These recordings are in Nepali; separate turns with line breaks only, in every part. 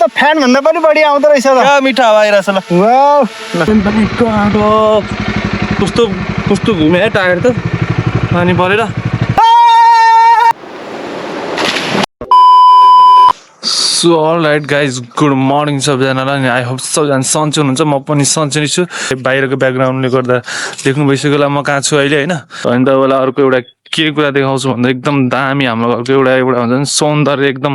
त फ्यान भन्दा पनि बढी आउँदो रहेछ त।
क्या मिठो हावा आइरहेछ ल।
वाउ
कस्तो कस्तो घुमे टायर त पानी परेर। So all right guys good morning सबैजनालाई। अनि आई होप सबैजना सन्चै हुनुहुन्छ। म पनि सन्चै नै छु। बाहिरको ब्याकग्राउन्डले गर्दा देख्नु भइसक्यो होला म कहाँ छु अहिले होइन। अनि तपाईँलाई अर्को एउटा के कुरा देखाउँछु भन्दा एकदम दामी हाम्रो घरको एउटा हुन्छ नि सौन्दर्य एकदम।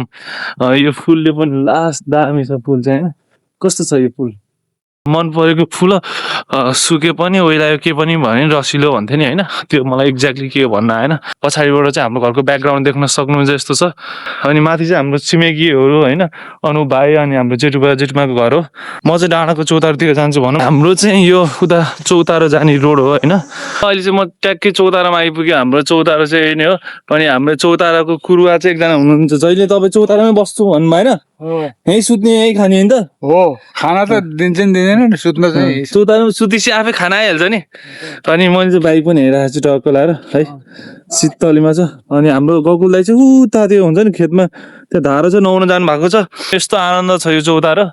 यो फुलले पनि लास्ट दामी छ फुल चाहिँ होइन। कस्तो छ यो फुल मन परेको फुल सुके पनि ओइलायो के पनि भने रसिलो भन्थ्यो नि होइन। त्यो मलाई एक्ज्याक्टली के हो भन्न आएन। पछाडिबाट चाहिँ हाम्रो घरको ब्याकग्राउन्ड देख्न सक्नुहुन्छ यस्तो छ। अनि माथि चाहिँ हाम्रो छिमेकीहरू होइन अनु भाइ अनि हाम्रो जेठुमाको घर हो। म चाहिँ डाँडाको चौतारोतिर जान्छु भनौँ। हाम्रो चाहिँ यो उता चौतारो जाने रोड हो होइन। अहिले चाहिँ म ट्याक्कै चौतारामा आइपुग्यो। हाम्रो चौतारो चाहिँ यही नै हो। अनि हाम्रो चौताराको कुरुवा चाहिँ एकजना हुनुहुन्छ जहिले तपाईँ चौतारामै बस्छु भन्नु भएन। यहीँ सुत्ने यहीँ खाने होइन त
हो। खाना त दिन्छ नि दिँदैन नि सुत्न चाहिँ।
चौतारामा सुतेपछि आफै खाना आइहाल्छ नि। अनि मैले चाहिँ बाइक पनि हेरिरहेको छु टक्क लाएर है शीतलीमा छ। अनि हाम्रो गकुल दाइ चाहिँ उता त्यो हुन्छ नि खेतमा त्यो धारो चाहिँ नुहाउन जानु भएको छ। यस्तो आनन्द छ यो चौतारो।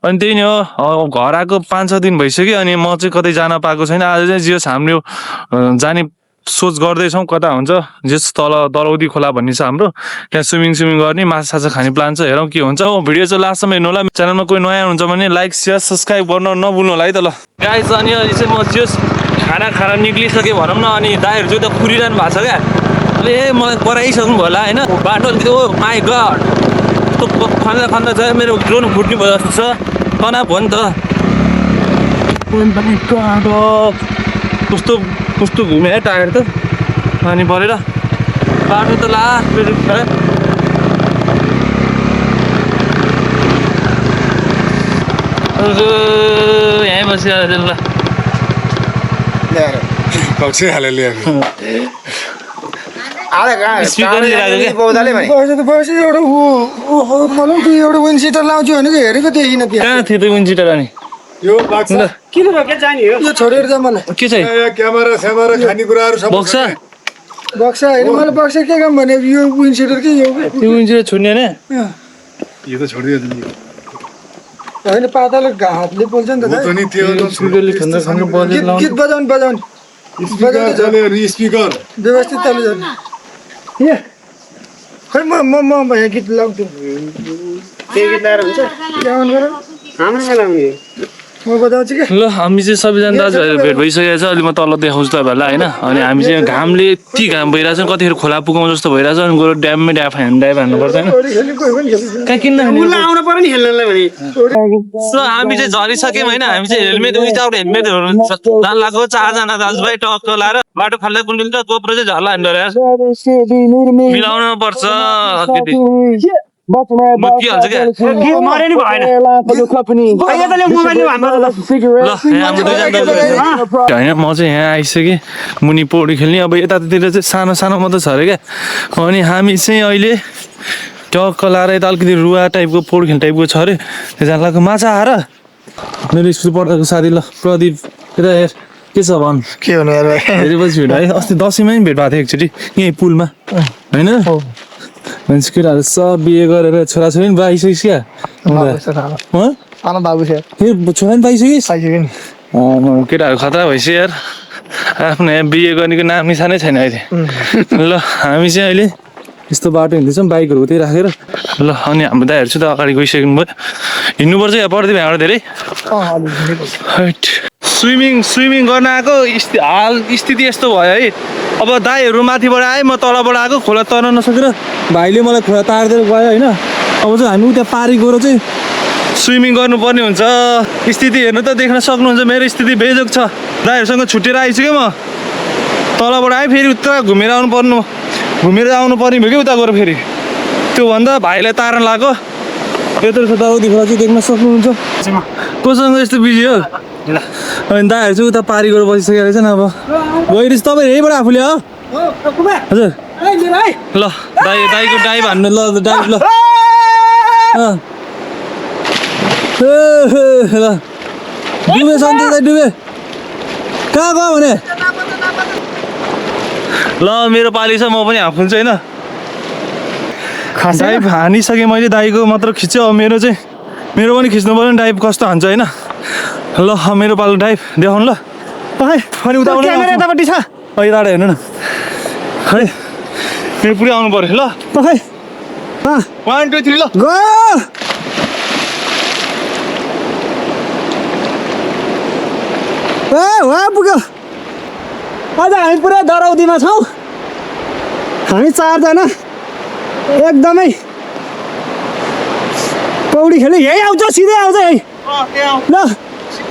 अनि त्यही नै हो घर आएको 5-6 दिन भइसक्यो। अनि म चाहिँ कतै जान पाएको छैन। आज चाहिँ जियोस् हाम्रो जाने सोच गर्दैछौँ कता हुन्छ जस तल दरौदी खोला भन्ने छ हाम्रो त्यहाँ स्विमिङ गर्ने माछा खाने प्लान छ। हेरौँ के हुन्छ। भिडियो चाहिँ लास्टसम्म हेर्नु होला। च्यानलमा कोही नयाँ हुन्छ भने लाइक सेयर सब्सक्राइब गर्न नभुल्नु होला है त ल गाइस। अनि अहिले चाहिँ म जियोस् खाना निक्लिसकेँ भनौँ न। अनि दाइहरू चाहिँ त कुरिरहनु भएको छ क्या। ए मलाई कराइसक्नु भयो होला होइन। बाटो त्यो माई गड यस्तो खन्दा चाहिँ मेरो ड्रोन फुट्ने भयो जस्तो छ। तनाव हो नि त। कस्तो घुमे टायर त पानी परेर बाटो त लास्ट यहीँ बसिहाल्छ ल।
एउटा विन्ड सिटर लाउँछु भनेको हेरेको देखिन।
कहाँ थियो त्यो विन्ड सिटर अनि
किन जाने हो यो छोडेर जा मलाई।
के चाहिँ
क्यामेरा खानेकुराहरू सब
बक्सा
बक्सा होइन मलाई बक्सा के काम भने यो विन्ड सिटर के यो
त्यो विन्ड सिटर छोड्ने होइन।
यो त छोडिदियो नि
होइन पाताले हातले पोल्छ नि त। गीत बजाउनु
स्पिकर
व्यवस्थित तालु जाने खै म यहाँ गीत लाउँछु।
के गीत लगाएर हुन्छ
के आउनु गर
हाम्रो लगाउने
म बजाउँछु कि।
ल हामी चाहिँ सबैजना दाजुभाइहरू भेट भइसकेको छ। अहिले म तल देखाउँछु तपाईँहरूलाई होइन। अनि हामी चाहिँ घामले यति घाम भइरहेछ कतिखेर खोला पुगाउँ जस्तो भइरहेछ। अनि गएर ड्याममै डाइभ हान्नुपर्छ होइन। कहाँ किन्न
आउनु पर्यो नि खेल्नलाई भने।
सो हामी चाहिँ झरिसक्यौँ होइन। हामी चाहिँ हेलमेट विदाउट हेलमेटहरू जान लाग्यो 4 जना दाजुभाइ टक्क लाएर बाटो खाल्दा कुन्डिल र गोप्रो चाहिँ झर्ला हान्नु मिलाउन पर्छ। मकिहाल्छ क्या
मरे नि भएन
होइन। म चाहिँ यहाँ आइसकेँ मुनि पौडी खेल्ने। अब यतातिर चाहिँ सानो मात्रै छ अरे क्या। अनि हामी चाहिँ अहिले टक्क लाएर यता अलिकति रुवा टाइपको पौडी खेल्ने टाइपको छ अरे। त्यहाँ लाग्यो माछा आएर मेरो स्कुल पढ्दाको साथी ल प्रदीप यता हेर के छ भन्।
के हुनु
हेरेपछि भेट है। अस्ति दसैँमा पनि भेट भएको थियो एकचोटि यहीँ पुलमा होइन। मान्छे केटाहरू सब बिहे गरेर छोराछोरी पनि पाइसकिस् क्या।
बाबु
छोरा पनि पाइसकिस्
नि
केटाहरू खतरा भइसक्यो यार। आफ्नो यहाँ बिहे गर्नेको नाम निशानै छैन अहिले। ल हामी चाहिँ अहिले यस्तो बाटो हिँड्दैछौँ बाइकहरू उतै राखेर ल। अनि हाम्रो दाइहरू चाहिँ त अगाडि गइसक्नु भयो। हिँड्नुपर्छ या पर्दै भ्याएर धेरै स्विमिङ गर्न आएको हाल स्थिति यस्तो भयो है। अब दाइहरू माथिबाट आएँ म तलबाट आएको खोला तर्न नसकेर भाइले मलाई खोला तारिदिएर गयो होइन। अब चाहिँ हामी उता पारी गएर चाहिँ स्विमिङ गर्नुपर्ने हुन्छ। स्थिति हेर्नु त देख्न सक्नुहुन्छ मेरो स्थिति बेजोग छ। दाइहरूसँग छुट्टिएर आइसक्यो म तलबाट आएँ फेरि उता घुमेर आउनु पर्ने भयो कि उता गएर फेरि त्योभन्दा भाइलाई तार्न लाग्यो। यत्रो छ दरौदी खोला चाहिँ देख्न सक्नुहुन्छ। कोसँग यस्तो बिजी हो। अनि दाइहरू चाहिँ उता पारी गएर बसिसकेको रहेछ नि। अब गइरहेछ तपाईँ यहीँबाट आफूले हो हजुर ल दाइको डाइभ हान्नु ल डाइभ ल ल डुबे सन्त डुबे कहाँ गयो भने ल मेरो पाली छ म पनि हाफ्छु होइन। डाइभ हानिसकेँ मैले दाइको मात्र खिच्यो। अब मेरो चाहिँ मेरो पनि खिच्नु पर्यो नि डाइभ कस्तो हान्छ होइन ल मेरो पालो डाइभ देखाउनु ल खै अनि उता
क्यामेरा यतापट्टि छ
यताबाट हेर्नु न खै मेरो पुरै आउनु पर्यो ल
खै
1 2 3 ल
गो वा पुग्यो आज हामी पुरा डराउदीमा छौँ हामी 4 जना एकदमै पौडी खेल्यो यही आउँछ सिधै आउँछ यही ल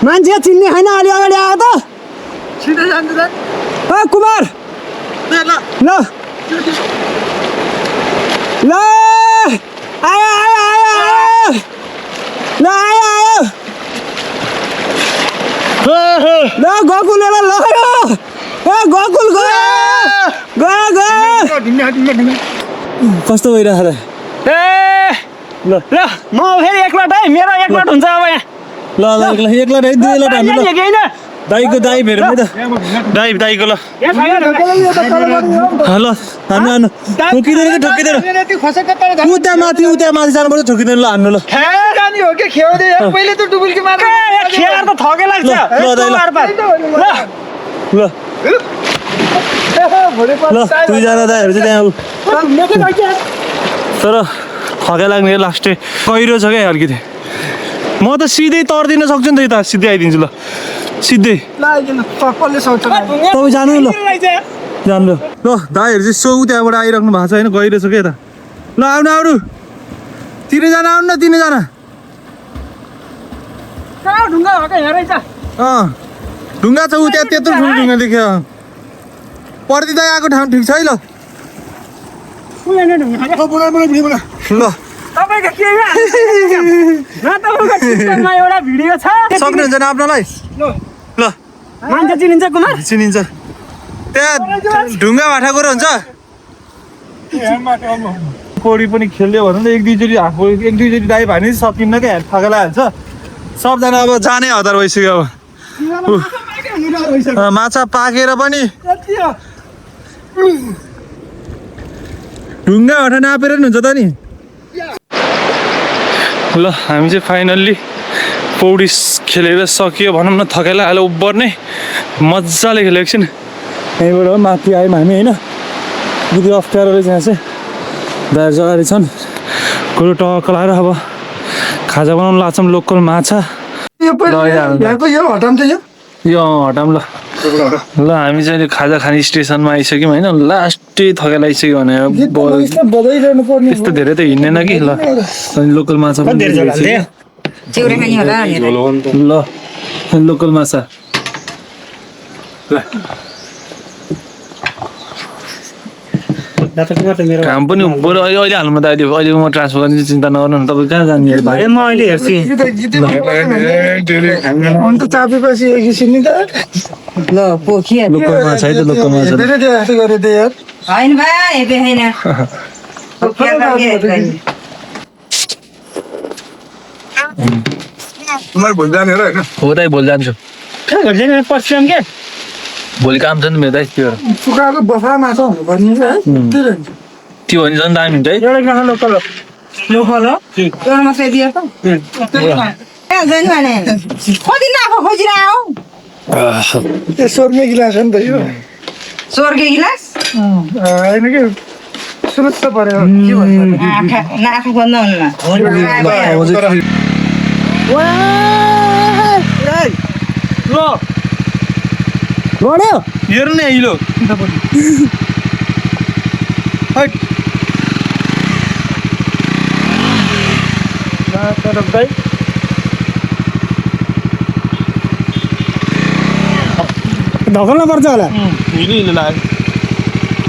मान्छे चिन्ने छैन अलि अगाडि आयो त
सिधै जान्छ त
कुमार ल ल आयो आयो आयो आयो ल आयो आयो ल गकुल ल लग्यो ए गकुल गयो गयो गयो कस्तो भइरहेको त ए ल ल म फेरि एकलट है मेरो एकलट हुन्छ अब यहाँ
ल ल एकलट है दुई लट हान्नु ल
होइन
दाइको दाइभ हेरौँ है त दाइभ दाइको ल ल हान्नु हान्नु ठोकिँदैन कि ठोकिँदैन उता माथि जानुपर्छ ठोकिँदैन ल हान्नु ल
जाने हो कि खेवाउँदै पहिले त डुबुल्की मार्नु
खेर त थके लाग्छ
ल दाइ ल ल ल दुईजना दाइहरू चाहिँ त्यहाँ तर थके लाग्ने लास्टै गहिरो छ क्या अलिकति म त सिधै तर्दिन सक्छु नि त यता सिधै आइदिन्छु ल सिधै
कसले सक्छ
तपाईँ जानु ल जानु ल दाइहरू चाहिँ सौ त्यहाँबाट आइराख्नु भएको छ होइन गहिरो छ क्या यता ल आउनु आउनु तिनैजना आउनु न तिनैजना
ढुङ्गा भएको हेरेछ
ढुङ्गा छ ऊ त्यहाँ त्यत्रो ठुलो ढुङ्गा देख्यो पर्दि दाइ आएको ठाउँ ठिक छ है ल ल
तपाईँको के तपाईँको एउटा भिडियो छ
सक्नुहुन्छ आफ्नोलाई ल
मान्छे चिनिन्छ कुमार
चिनिन्छ त्यहाँ ढुङ्गा भाटाको हुन्छ पौडी पनि खेल्यो भने त एक दुईचोटि डाइभ हानि सकिन्न क्या थकेला हाल्छ सबजना अब जाने हतार भइसक्यो अब माछा पाकेर पनि ढुङ्गा भाटा नापेर नि हुन्छ त नि ल हामी चाहिँ फाइनल्ली पौडी खेलेर सकियो भनौँ न थकाइला हाल्यो उब्बर नै मजाले खेलेको एकछिन यहीँबाट माथि आयौँ हामी होइन बुद्धि अप्ठ्यारो रहेछ यहाँ चाहिँ दाइहरू जगारी छन् कुरो टक्क लाएर अब खाजा बनाउनु लाग्छौँ लोकल माछा
यो पहिला यो हटाम चाहिँ
यो हटाम ल ल हामी चाहिँ अहिले खाजा खाने स्टेसनमा आइसक्यौँ होइन लास्टै थकाइ लागिसक्यो भने
बजाइरहनु पर्ने
त्यस्तो धेरै त हिँड्दैन कि ल अनि लोकल माछा पनि ल लोकल माछा काम पनि बरु अहिले हाल्नु त अहिले म ट्रान्सफर गर्ने चिन्ता नगर्नु न तपाईँ कहाँ जाने भाइ
म अहिले हेर्छु
अन्त चापेपछि एकछिन नि त
ल पोखिया
लोकल माछा है त लोकल माछा
धेरै जस्तो गरे त यार
होइन भाइ हेपे होइन पोखिया
तुम्हारे भोलि जाने हो र होइन
हो दाइ भोलि जान्छु
पश्चिम के
भोलि काम छ नि मेरो दाइ त्यो
सुकाएको बफा माछा हुनुपर्ने
त्यो भने झन् दामी हुन्छ है
एउटा ग्राह लोकल
लोकल हो एउटा मात्रै दियो त जानु भने कति नाफा खोजिरह
त्यो स्वर्गीय गिलास हो नि त यो
स्वर्गीय गिलास
होइन कि सुरुत्त पऱ्यो के भन्नु
नाफा खोज्न हुन्न
ल
गड्यो
हेर्नु नि हिलो
धकल्न पर्छ होला
हिलो लाग्यो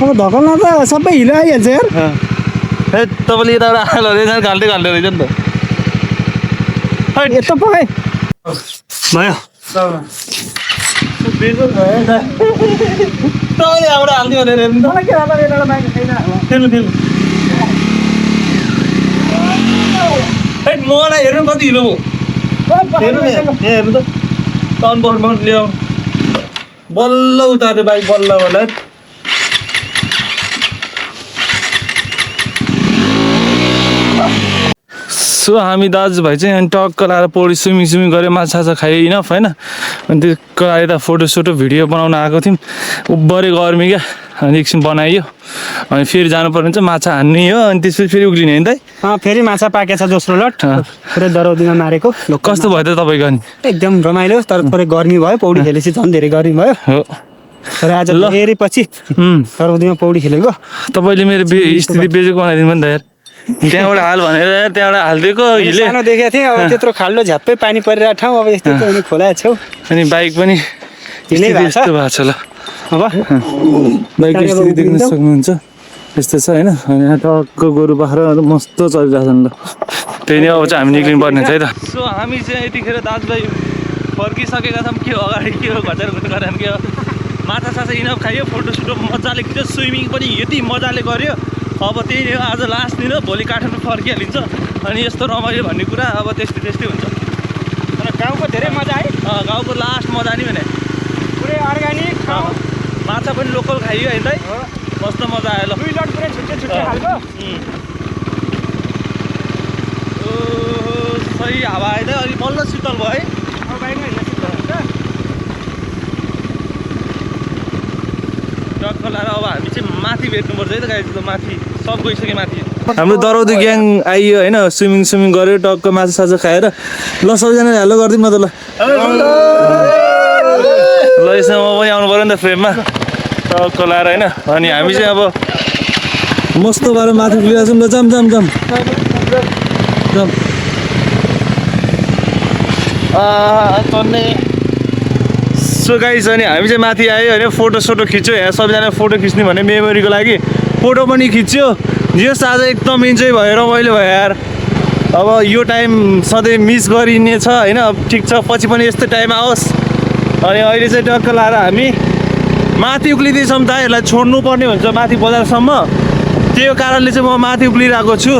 अब धकल्न त सबै हिलो आइहाल्छ यार
है तपाईँले यताबाट आलो रहेछ घाल्दै रहेछ नि त
यस्तो पकाइ
भयो तपाईँले यहाँबाट हाल्थ्यो भनेर हेर्नु त मलाई हेर्नु कति हिलो हेर्नु हेर्नु त टन बस ल्याऊ बल्ल उतार्यो बाइक बल्ल बल्ल सो हामी दाजुभाइ चाहिँ अनि टक्क लाएर पौडी स्विमिङ गऱ्यो माछा खायो इनफ होइन अनि त्यसको लागि यता फोटो भिडियो बनाउन आएको थियौँ उब्बरे गर्मी क्या अनि एकछिन बनाइयो अनि फेरि जानुपर्ने चाहिँ माछा हान्ने हो अनि त्यसपछि फेरि उक्लिने होइन त
फेरि माछा पाकेछ दोस्रो लट पुरै दरौदीमा मारेको
कस्तो भयो त तपाईँको अनि
एकदम रमाइलो तर थोरै गर्मी भयो पौडी खेलेपछि झन् धेरै गर्मी भयो
हो
तर आज धेरै पछि दरौदीमा पौडी खेलेको
तपाईँले मेरो स्थिति बेचेको बनाइदिनु पनि त यार त्यहाँबाट हाल भनेर त्यहाँबाट हालिदिएको हिले
सानो देखेको थिएँ अब त्यत्रो खाल्डो झ्याप्पै पानी परिरहेको ठाउँ अब यस्तो चाहिँ खोला छेउ
अनि बाइक पनि
हिले भएको छ
यस्तो भएको छ ल
अब
बाइकको स्थिति देख्न सक्नुहुन्छ यस्तो छ होइन अनि यहाँ टक्क गोरु बाख्रा मस्त चलिरहेको छ नि त त्यही नै अब चाहिँ हामी निक्लिनु पर्ने छ है त सो हामी चाहिँ यतिखेर दाजुभाइ फर्किसकेका छौँ के हो अगाडि के हो घचार गरेर के हो माछा साछा इनफ खायो फोटो मजाले खिच्यो स्विमिङ पनि यति मजाले गऱ्यो अब त्यही नै हो आज लास्ट दिन हो भोलि काठमाडौँ फर्किहालिन्छ अनि यस्तो रमाइलो भन्ने कुरा अब त्यस्तै हुन्छ
तर गाउँको धेरै मजा है
गाउँको लास्ट मजा नि भने
पुरै अर्ग्यानिक
माछा पनि लोकल खाइयो होइन है मस्त मजा आयो ल
2 लट पुरै छुट्टै खालको
सही हावा आयो त अनि बल्ल शीतल भयो है
अब बाइकमा हिँड्न शीतल हुन्छ
ट्रक लाएर अब हामी चाहिँ माथि भेट्नुपर्छ है त गाइस त माथि सब गइसक्यो माथि हाम्रो दरौदी ग्याङ आइयो होइन स्विमिङ गऱ्यो टक्क माछा साछा खाएर ल सबैजना हेलो गरिदिउँ न त ल ल यसमा म पनि आउनु पऱ्यो नि त फ्रेममा टक्क लाएर होइन अनि हामी चाहिँ अब मस्त भएर माथि उक्लिरहेको छौँ ल जाम सो गाइस अनि हामी चाहिँ माथि आयो होइन फोटो खिच्यो यहाँ सबैजना फोटो खिच्ने भने मेमोरीको लागि फोटो पनि खिच्यो जस आज एकदम इन्जोय भयो रमाइलो भयो यार अब यो टाइम सधैँ मिस गरिने छ होइन ठिक छ पछि पनि यस्तो टाइम आओस् अनि अहिले चाहिँ टक्क लाएर हामी माथि उक्लिँदैछौँ दाइहरूलाई छोड्नु पर्ने हुन्छ माथि बजारसम्म त्यो कारणले चाहिँ म माथि उक्लिरहेको छु